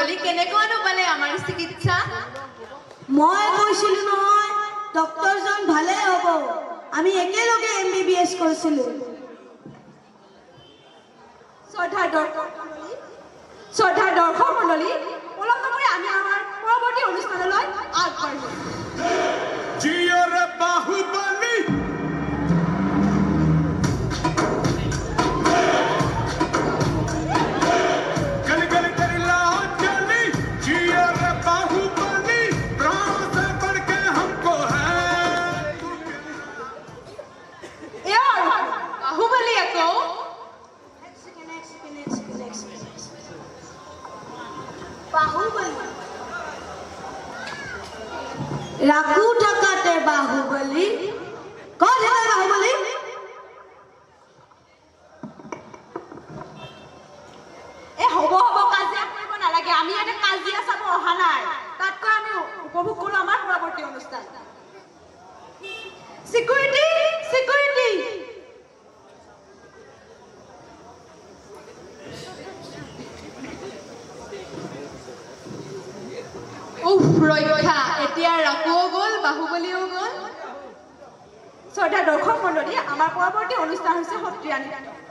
মণ্ডলী কেনেকুৱানো পালে আমাৰ চিকিৎসা মই কৈছিলো নহয় ডক্টৰজন ভালে হ'ব আমি একেলগে MBBS কৰিছিলো শ্ৰদ্ধাৰ দৰ্শক মণ্ডলী পলম নকৰি আমি আমাৰ পৰৱৰ্তী অনুষ্ঠানলৈ আগবাঢ়ো জিয়ৰে বাহুবলী गली गली तेरी लाज जली जियरे बाहुबली प्राण से बढ़ के हमको है বাহুবলী আকৌ ৰাখো থাকাতে বাহুবলী ক'ত আছে বাহুবলী হ'ব কাজিয়া কৰিব নালাগে আমি ইয়াতে কাজিয়া চাব অহা নাই তাতকৈ আমি উপভোগ কৰোঁ আমাৰ পৰৱৰ্তী অনুষ্ঠান চিকিউৰিটি চিকিউৰিটি উফ ৰক্ষা এতিয়া ৰাকুও গ'ল বাহুবলীও গ'ল শ্ৰদ্ধা দৰ্শক মণ্ডলী আমাৰ পৰৱৰ্তী অনুষ্ঠান হৈছে সত্ৰীয়া নৃত্য